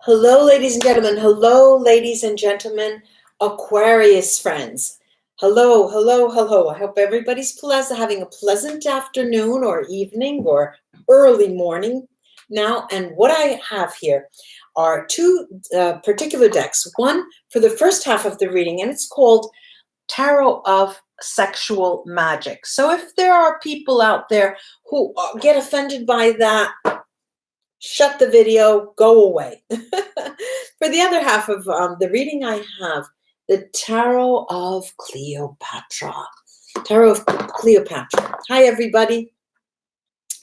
Hello, ladies and gentlemen. Hello, ladies and gentlemen, Aquarius friends. Hello, hello, hello. I hope everybody's having a pleasant afternoon or evening or early morning now. And what I have here are two particular decks. One for the first half of the reading, and it's called Tarot of Sexual Magic. So if there are people out there who get offended by that, shut the video, go away. For the other half of the reading, I have the Tarot of Cleopatra. Tarot of Cleopatra. Hi, everybody.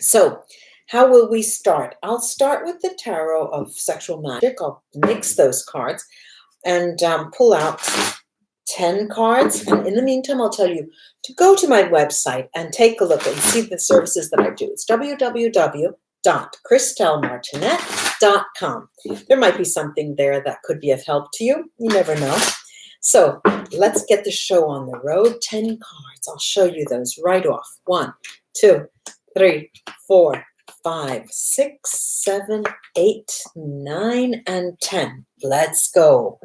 So how will we start? I'll start with the Tarot of Sexual Magic. I'll mix those cards and pull out 10 cards. And in the meantime, I'll tell you to go to my website and take a look and see the services that I do. It's www.ChristelleMartinette.com. There might be something there that could be of help to you. You never know. So let's get the show on the road. 10 cards. I'll show you those right off. 1, 2, 3, 4, 5, 6, 7, 8, 9, and 10. Let's go.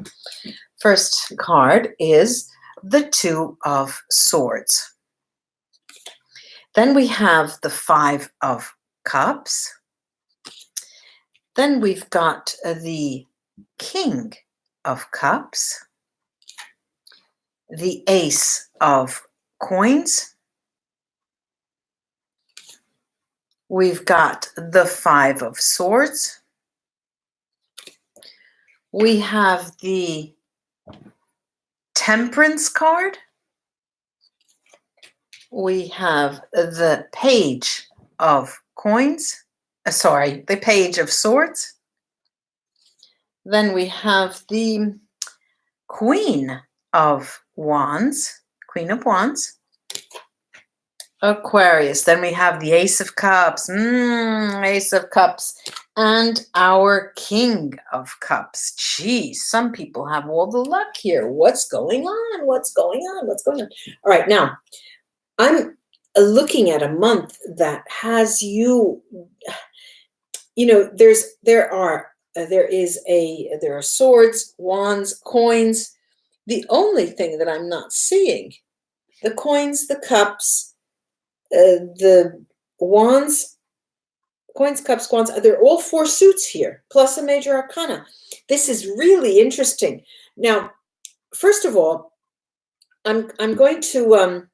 First card is the Two of Swords. Then we have the Five of Cups. Then we've got the King of Cups, the Ace of Coins. We've got the Five of Swords. We have the Temperance card. We have the Page of Coins. The Page of Swords. Then we have the Queen of Wands, Queen of Wands. Aquarius. Then we have the Ace of Cups, Ace of Cups, and our King of Cups. Geez, some people have all the luck here. What's going on? What's going on? What's going on? All right, now, I'm looking at a month that has you know, there are swords, wands, coins. The only thing that I'm not seeing, the coins, the cups, the wands, coins, cups, wands, they're all 4 suits here, plus a major arcana. This is really interesting. Now, first of all, I'm going to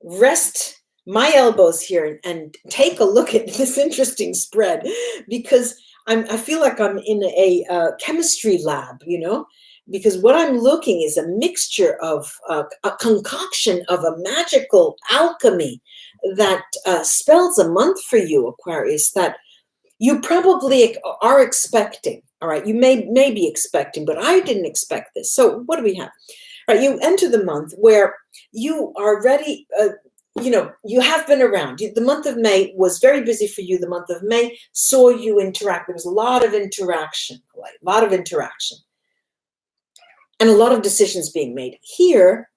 rest my elbows here and take a look at this interesting spread, because I feel like I'm in a chemistry lab, you know, because what I'm looking is a mixture of a concoction of a magical alchemy that spells a month for you, Aquarius, that you probably are expecting. All right, you may be expecting, but I didn't expect this. So what do we have? All right, you enter the month where you are ready. You know, you have been around. The month of May was very busy for you. The month of May saw you interact. There was a lot of interaction, and a lot of decisions being made. Here,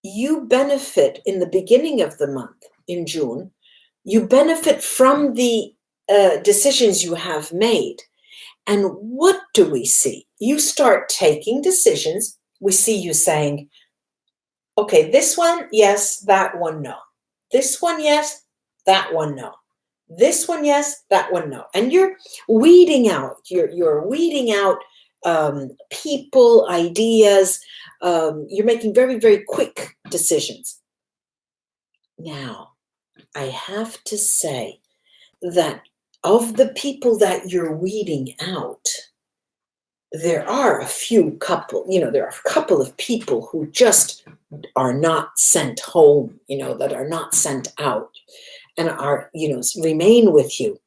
you benefit in the beginning of the month, in June. You benefit from the decisions you have made. And what do we see? You start taking decisions. We see you saying, okay, this one, yes, that one, no. This one, yes, that one, no. This one, yes, that one, no. And you're weeding out. You're weeding out people, ideas. You're making very, very quick decisions. Now, I have to say that of the people that you're weeding out, there are a there are a couple of people who just are not sent home, that are not sent out and are, remain with you.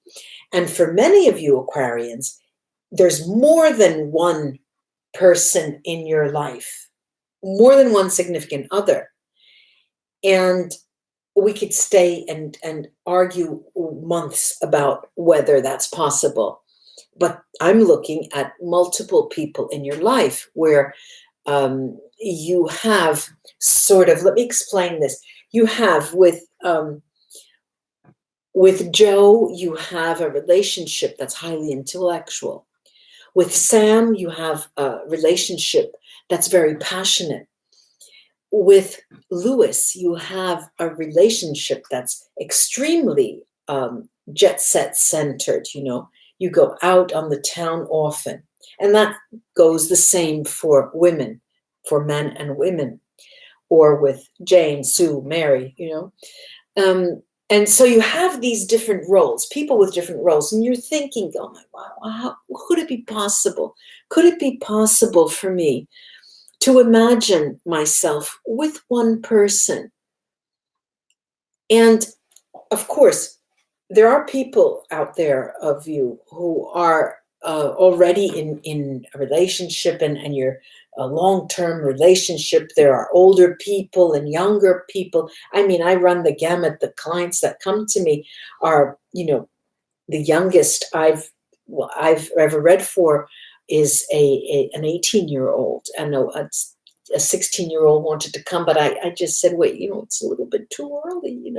And for many of you Aquarians, there's more than one person in your life, more than one significant other. And we could stay and argue months about whether that's possible. But I'm looking at multiple people in your life where you have sort of, let me explain this. You have with Joe, you have a relationship that's highly intellectual. With Sam, you have a relationship that's very passionate. With Lewis, you have a relationship that's extremely jet set centered. You go out on the town often. And that goes the same for women, for men and women, or with Jane, Sue, Mary, and so you have these different roles, people with different roles, and you're thinking, oh my, wow, could it be possible? Could it be possible for me to imagine myself with one person? And of course, there are people out there of you who are already in a relationship, and you're a long-term relationship. There are older people and younger people. I mean, I run the gamut. The clients that come to me are, the youngest I've ever read for is an 18-year-old. I know a 16-year-old wanted to come, but I just said, wait, it's a little bit too early.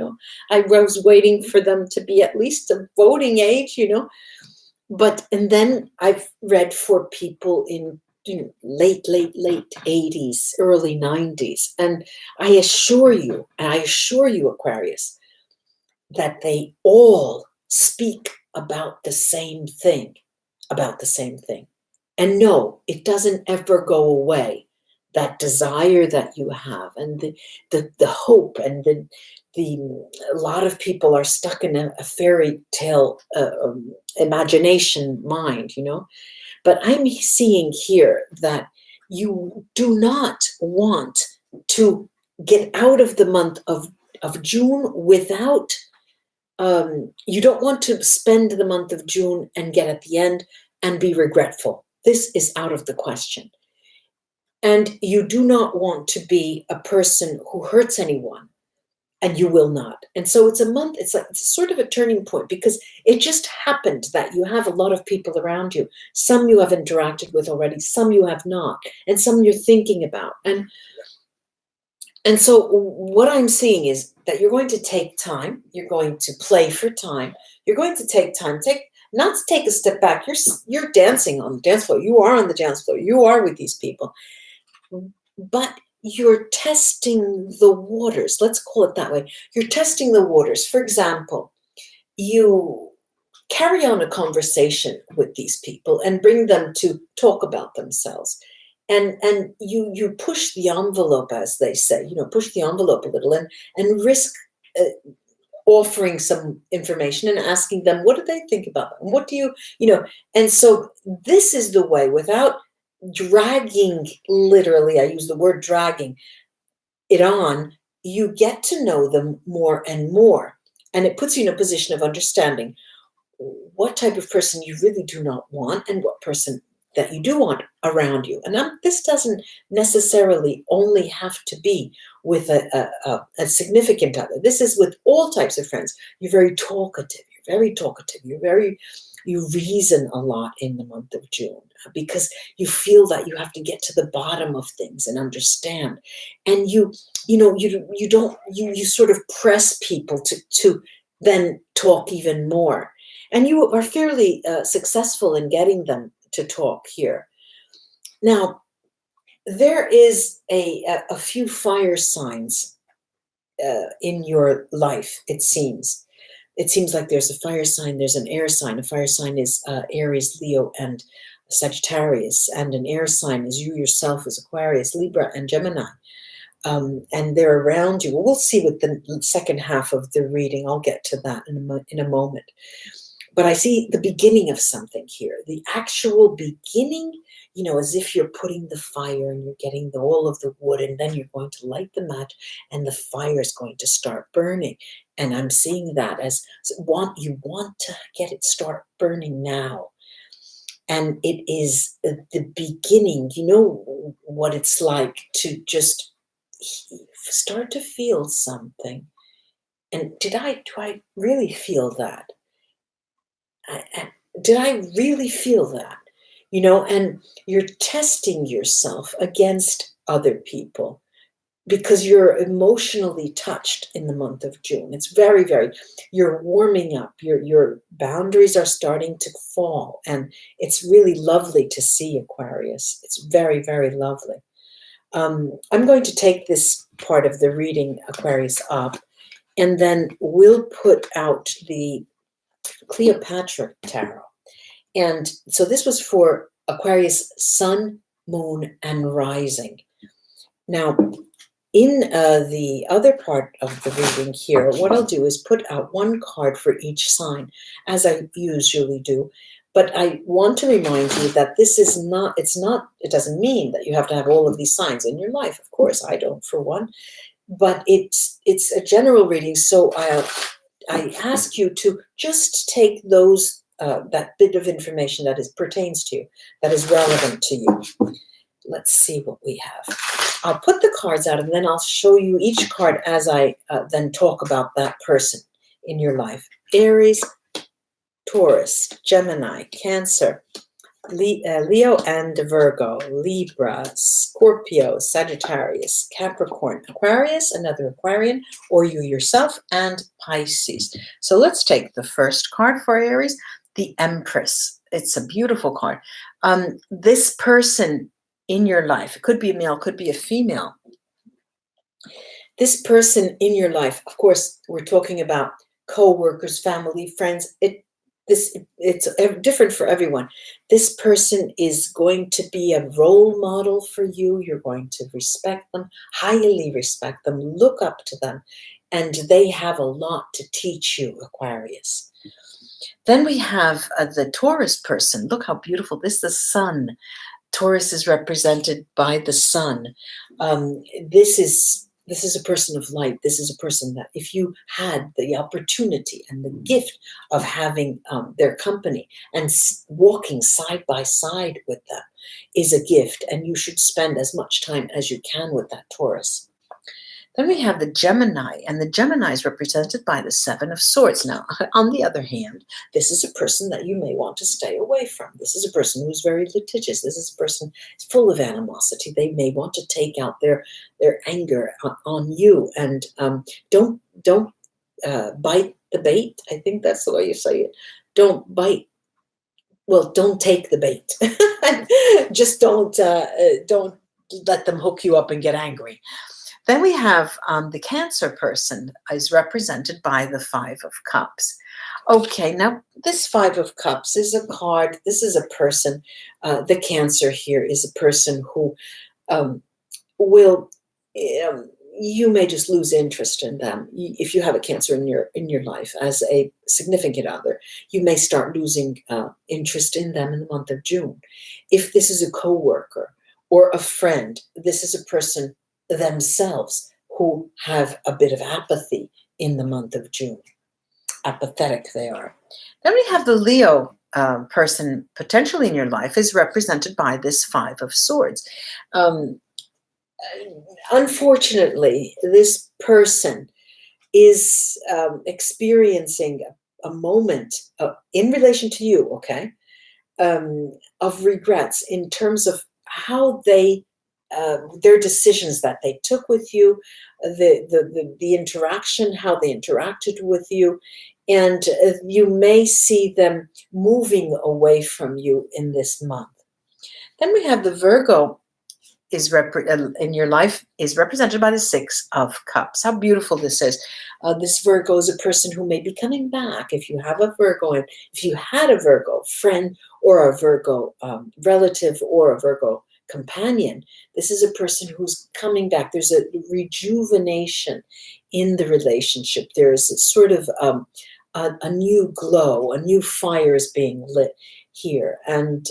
I was waiting for them to be at least a voting age, and then I've read for people in late 80s, early 90s. And I assure you, Aquarius, that they all speak about the same thing, And no, it doesn't ever go away. That desire that you have, and the hope, and a lot of people are stuck in a fairy tale imagination mind, But I'm seeing here that you do not want to get out of the month of June without, you don't want to spend the month of June and get at the end and be regretful. This is out of the question. And you do not want to be a person who hurts anyone, and you will not. And so it's a month, it's sort of a turning point, because it just happened that you have a lot of people around you. Some you have interacted with already, some you have not, and some you're thinking about. And so what I'm seeing is that you're going to take time, you're going to play for time, you're going to take time, not to take a step back. You're dancing on the dance floor. You are on the dance floor. You are with these people. But you're testing the waters. Let's call it that way. You're testing the waters. For example, you carry on a conversation with these people and bring them to talk about themselves. And you push the envelope, as they say, push the envelope a little and risk offering some information and asking them, what do they think about it? What do you. And so this is the way, without dragging, literally, I use the word dragging it on, you get to know them more and more. And it puts you in a position of understanding what type of person you really do not want and what person that you do want around you. And this doesn't necessarily only have to be with a significant other. This is with all types of friends. You're very talkative. You reason a lot in the month of June because you feel that you have to get to the bottom of things and understand. And you sort of press people to then talk even more. And you are fairly successful in getting them to talk here. Now, there is a few fire signs in your life, it seems. It seems like there's a fire sign, there's an air sign. A fire sign is Aries, Leo, and Sagittarius. And an air sign is you yourself as Aquarius, Libra, and Gemini. And they're around you. Well, we'll see with the second half of the reading. I'll get to that in a moment. But I see the beginning of something here, the actual beginning, as if you're putting the fire and you're getting all of the wood, and then you're going to light the match and the fire is going to start burning. And I'm seeing that as you want to get it start burning now. And it is the beginning. You know what it's like to just start to feel something. And do I really feel that? Did I really feel that? And you're testing yourself against other people. because you're emotionally touched in the month of June. It's very, very, you're warming up, your boundaries are starting to fall, and it's really lovely to see, Aquarius. It's very, very lovely. I'm going to take this part of the reading, Aquarius, up, and then we'll put out the Cleopatra Tarot. And so this was for Aquarius Sun, Moon, and Rising. Now, in the other part of the reading here, what I'll do is put out one card for each sign, as I usually do. But I want to remind you that this is not, it doesn't mean that you have to have all of these signs in your life. Of course, I don't, for one. But it's a general reading, so I ask you to just take those, that bit of information that pertains to you, that is relevant to you. Let's see what we have. I'll put the cards out, and then I'll show you each card as I then talk about that person in your life. Aries, Taurus, Gemini, Cancer, Leo and Virgo, Libra, Scorpio, Sagittarius, Capricorn, Aquarius, another Aquarian, or you yourself, and Pisces. So let's take the first card for Aries, the Empress. It's a beautiful card. This person in your life, it could be a male, could be a female. This person in your life, of course, we're talking about co-workers, family, friends. It's different for everyone. This person is going to be a role model for you. You're going to respect them, highly respect them, look up to them, and they have a lot to teach you, Aquarius. Then we have the Taurus person. Look how beautiful. This is the sun. Taurus is represented by the sun. This is a person of light. This is a person that if you had the opportunity and the gift of having their company and walking side by side with them is a gift, and you should spend as much time as you can with that Taurus. Then we have the Gemini, and the Gemini is represented by the Seven of Swords. Now, on the other hand, this is a person that you may want to stay away from. This is a person who's very litigious. This is a person full of animosity. They may want to take out their anger on you, and don't bite the bait. I think that's the way you say it. Don't bite. Well, don't take the bait. Just don't let them hook you up and get angry. Then we have the Cancer person is represented by the Five of Cups. Okay, now this Five of Cups is a card. This is a person. The Cancer here is a person who will. You may just lose interest in them if you have a Cancer in your life as a significant other. You may start losing interest in them in the month of June. If this is a coworker or a friend, this is a person themselves who have a bit of apathy in the month of June. Apathetic they are. Then we have the Leo person potentially in your life is represented by this Five of Swords. Unfortunately, this person is experiencing a moment in relation to you, okay, of regrets in terms of how their decisions that they took with you, the interaction, how they interacted with you, and you may see them moving away from you in this month. Then we have the Virgo in your life is represented by the Six of Cups. How beautiful this is. This Virgo is a person who may be coming back. If you have a Virgo, and if you had a Virgo friend or a Virgo relative or a Virgo companion, this is a person who's coming back. There's a rejuvenation in the relationship. There is a sort of a new glow, a new fire is being lit here. And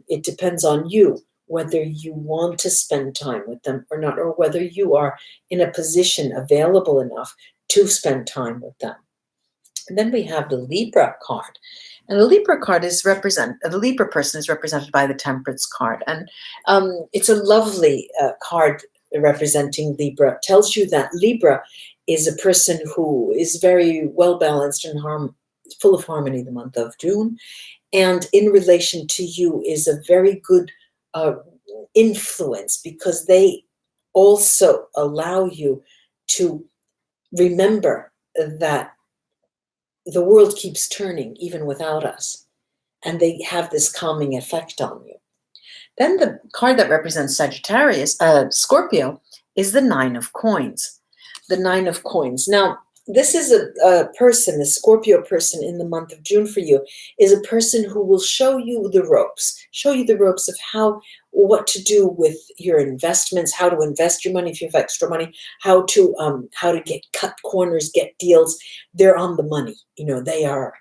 it depends on you whether you want to spend time with them or not, or whether you are in a position available enough to spend time with them. And then we have the Libra card. And the Libra card the Libra person is represented by the Temperance card. And it's a lovely card representing Libra. It tells you that Libra is a person who is very well-balanced and full of harmony the month of June. And in relation to you is a very good influence, because they also allow you to remember that the world keeps turning even without us, and they have this calming effect on you. Then the card that represents Scorpio, is the Nine of Coins. The Nine of Coins. Now, this is a person, a Scorpio person in the month of June for you, is a person who will show you the ropes of what to do with your investments, how to invest your money if you have extra money, how to cut corners, get deals. They're on the money. They are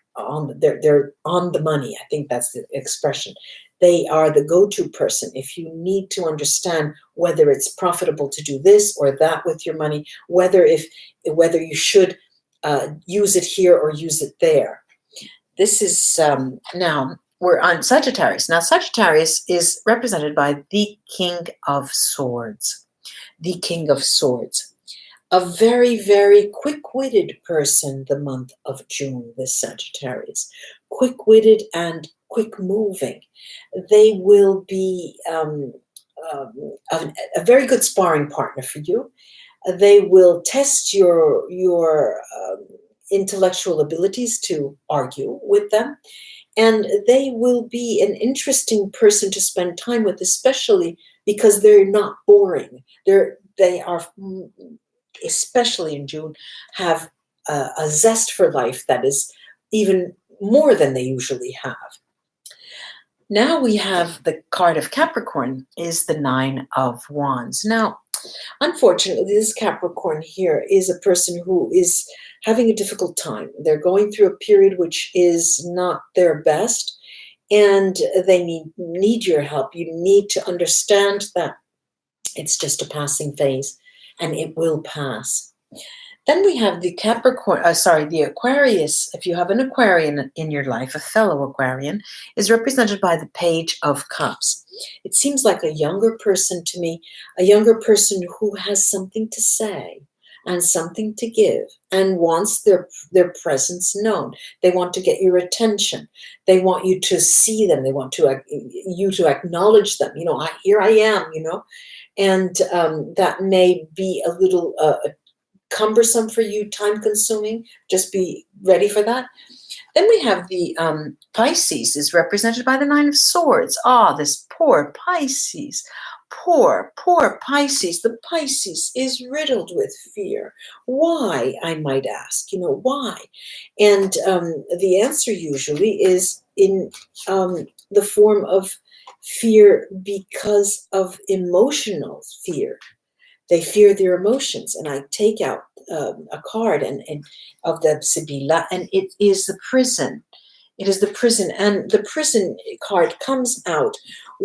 they're on the money. I think that's the expression. They are the go-to person if you need to understand whether it's profitable to do this or that with your money, whether you should use it here or use it there. This is now we're on Sagittarius. Now Sagittarius is represented by the King of Swords. The King of Swords. A very, very quick-witted person the month of June, this Sagittarius. Quick-witted and quick-moving. They will be a very good sparring partner for you. They will test your intellectual abilities to argue with them. And they will be an interesting person to spend time with, especially because they're not boring. They are, especially in June, have a zest for life that is even more than they usually have. Now we have the card of Capricorn, is the Nine of Wands. Now, unfortunately, this Capricorn here is a person who is having a difficult time. They're going through a period which is not their best, and they need your help. You need to understand that it's just a passing phase, and it will pass. Then we have the the Aquarius. If you have an Aquarian in your life, a fellow Aquarian, is represented by the Page of Cups. It seems like a younger person to me, a younger person who has something to say and something to give and wants their presence known. They want to get your attention. They want you to see them. They want you to acknowledge them. Here I am, and that may be a little cumbersome for you, time-consuming. Just be ready for that. Then we have the Pisces is represented by the Nine of Swords. This poor Pisces. Poor Pisces. The Pisces is riddled with fear. Why, I might ask, why? And the answer usually is in the form of fear because of emotional fear. They fear their emotions. And I take out a card and of the Sibilla, and it is the prison. It is the prison. And the prison card comes out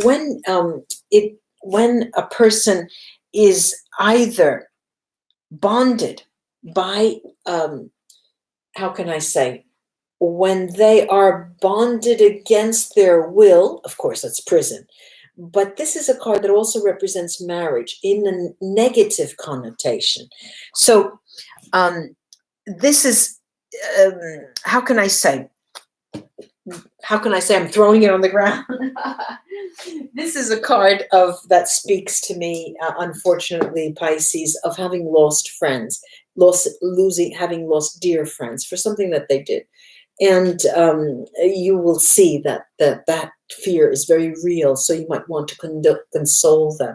when a person is either bonded by, how can I say, when they are bonded against their will. Of course, that's prison. But this is a card that also represents marriage in a negative connotation. So this is, how can I say, I'm throwing it on the ground. This is a card that speaks to me, unfortunately, Pisces, of having lost friends, having lost dear friends for something that they did. And you will see that fear is very real, so you might want to console them.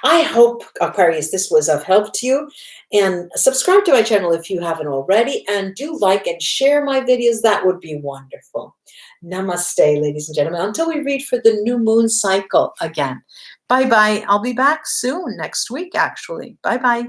I hope, Aquarius, this was of help to you. And subscribe to my channel if you haven't already. And do like and share my videos. That would be wonderful. Namaste, ladies and gentlemen. Until we read for the new moon cycle again. Bye-bye. I'll be back soon, next week, actually. Bye-bye.